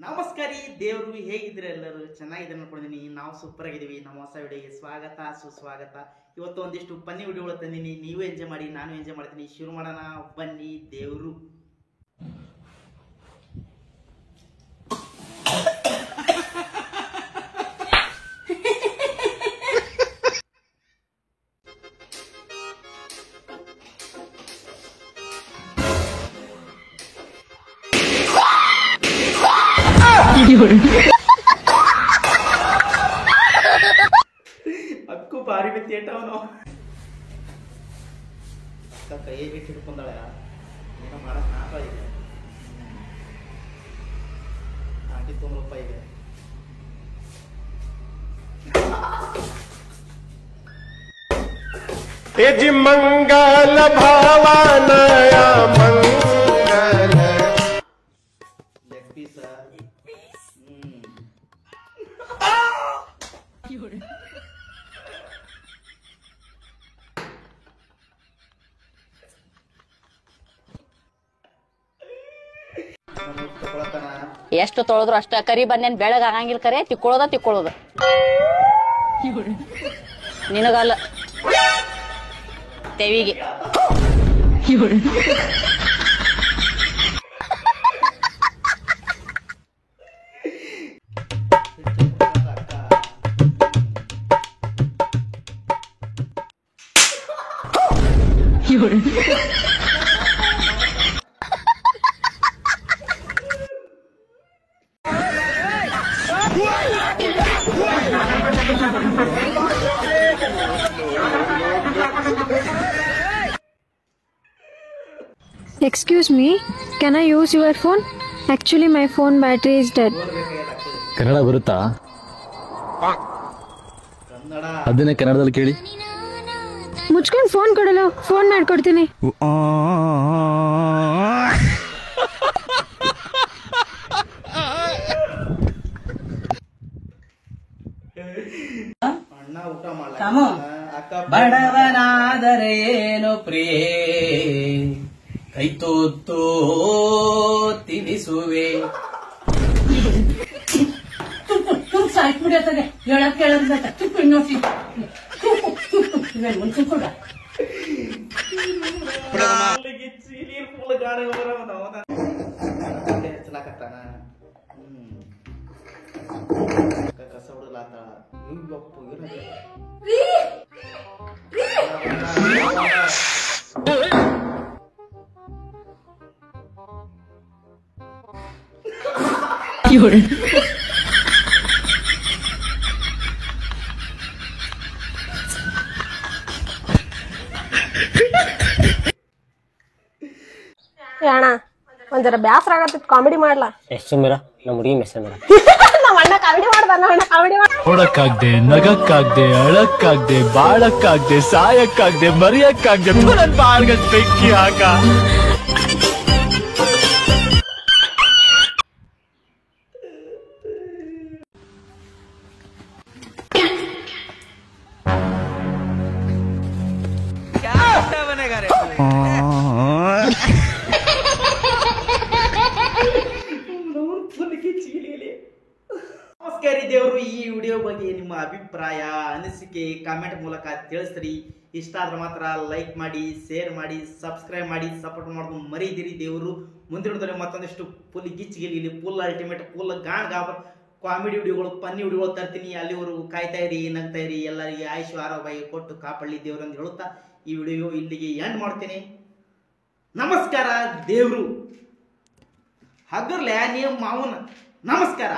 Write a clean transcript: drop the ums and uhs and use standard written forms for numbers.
ನಮಸ್ಕಾರ ದೇವ್ರು, ಹೇಗಿದ್ರೆ ಎಲ್ಲರೂ ಚೆನ್ನಾಗಿದೆ ಅನ್ಕೊಂಡಿದೀನಿ. ನಾವು ಸೂಪರ್ ಆಗಿದೀವಿ. ನಮ್ಮ ಹೊಸ ವಿಡಿಯೋಗೆ ಸ್ವಾಗತ ಸುಸ್ವಾಗತ. ಇವತ್ತು ಒಂದಿಷ್ಟು ಫನ್ನಿ ವಿಡಿಯೋಗಳು ತಂದೀನಿ. ನೀವು ಎಂಜಾಯ್ ಮಾಡಿ, ನಾನು ಎಂಜಾಯ್ ಮಾಡ್ತೀನಿ. ಶುರು ಮಾಡೋಣ, ಬನ್ನಿ ದೇವ್ರು. ಅಕ್ಕು ಬಾರಿ ಬಿತ್ತೇಟವನು ಕೈಗೆ ಹಿಡ್ಕೊಂಡಾಳ. ಏನೋ ಮಾಡಕ್ ನಾಲ್ಕಾಗಿದೆ. ಆಂಟಿ ₹90 ಇದೆ. तेजी मंगल भावानया मंगल लेग पीस ಎಷ್ಟು ತೊಳೆದ್ರು ಅಷ್ಟ ಕರಿ ಬನ್ನೇನ್ ಬೆಳಗ್ ಆಗಂಗಿಲ್ಲ. ಕರೆ ತಿಕ್ಕೊಳ್ಳೋದ ನಿನಗಲ್ಲ ತೆವಿಗೆ. Excuse me, can I use your phone? Actually, my phone battery is dead. Kannada ಬರುತ್ತಾ? ಅದನ್ನೇ ಕನ್ನಡದಲ್ಲಿ ಕೇಳಿ. ಮುಚ್ಕೊಂಡು ಫೋನ್ ಕೊಡಲ್ಲ, ಫೋನ್ ಮಾಡ್ಕೊಡ್ತೀನಿ. ಅಣ್ಣ ಊಟ ಮಾಡ ಬಡವನಾದರೆ ಏನು ಪ್ರಿಯೇ ಕೈ ತೋತೋ ತಿನಿಸುವೆ. ಸಾಯ್ಬಿಡತ್ತದೆ ಹೇಳಕ್ ಕೇಳೋದ ತುಪ್ಪು ಇನ್ನೊಸಿ ಮುಂಚೆ ನೀರ್ ಫುಲ್ ಗಾಡಿ ಹಚ್ಚಲಾಕತ್ತಾನ. ಕಸ ಹುಡುಗ್ಲಾತಾಳ. ಅಣ್ಣ ಒಂದರ ಬ್ಯಾಸರ ಆಗತ್ತಿತ್ತು, ಕಾಮಿಡಿ ಮಾಡ್ಲಾ? ಎಷ್ಟು ಮೇರ ನಮ್ಮ ಹುಡುಗಿ ಮೆಸೇಜ್ ಮಾಡ. ನಮ್ಮ ಅಣ್ಣ ಕಾಮಿಡಿ ಮಾಡ್ದಾನ. ಅಣ್ಣ ಕಾಮಿಡಿ ಮಾಡ. ಹೊಡಕ್ಕಾಗ್ದೆ, ನಗಕ್ಕಾಗ್ದೆ, ಅಳಕ್ಕಾಗ್ದೆ, ಬಾಳಕ್ಕಾಗ್ದೆ, ಸಾಯಕ್ಕಾಗ್ದೆ, ಮರಿಯಕ್ಕಾಗ್ದೆ, ನನ್ ಬಾಳ್ಗ ಬೆಂಕಿ ಹಾಕ. ನಮಸ್ಕಾರ ದೇವರು. ಈ ವಿಡಿಯೋ ಬಗ್ಗೆ ನಿಮ್ಮ ಅಭಿಪ್ರಾಯ, ಅನಿಸಿಕೆ ಕಾಮೆಂಟ್ ಮೂಲಕ ತಿಳಿಸ್ರಿ. ಇಷ್ಟ ಆದ್ರೆ ಮಾತ್ರ ಲೈಕ್ ಮಾಡಿ, ಶೇರ್ ಮಾಡಿ, ಸಬ್ಸ್ಕ್ರೈಬ್ ಮಾಡಿ, ಸಪೋರ್ಟ್ ಮಾಡೋದು ಮರೀದಿರಿ ದೇವರು. ಮುಂದಿನ ಮತ್ತೊಂದಿಷ್ಟು ಫುಲ್ ಗಿಚ್ಚಿಗಿಲಿ, ಫುಲ್ ಅಲ್ಟಿಮೇಟ್, ಫುಲ್ ಗಾಣ್ ಗಾಬರ್ ಕಾಮಿಡಿ ವಿಡಿಯೋಗಳು, ಫನ್ನಿ ವಿಡಿಯೋಗಳು ತರ್ತೀನಿ. ಅಲ್ಲಿವರೆಗೂ ಕಾಯ್ತಾ ಇರಿ, ನಗ್ತಾ ಇರಿ. ಎಲ್ಲರಿಗೆ ಆಯುಷ್ ಆರೋಗ್ಯ ಕೊಟ್ಟು ಕಾಪಾಡಲಿ ದೇವರು ಅಂತ ಹೇಳುತ್ತಾ ಈ ವಿಡಿಯೋ ಇಲ್ಲಿಗೆ ಎಂಡ್ ಮಾಡ್ತೀನಿ. ನಮಸ್ಕಾರ ದೇವ್ರು. ಹಗರ್ಲೆ ನೀವು ಮಾವನ ನಮಸ್ಕಾರ.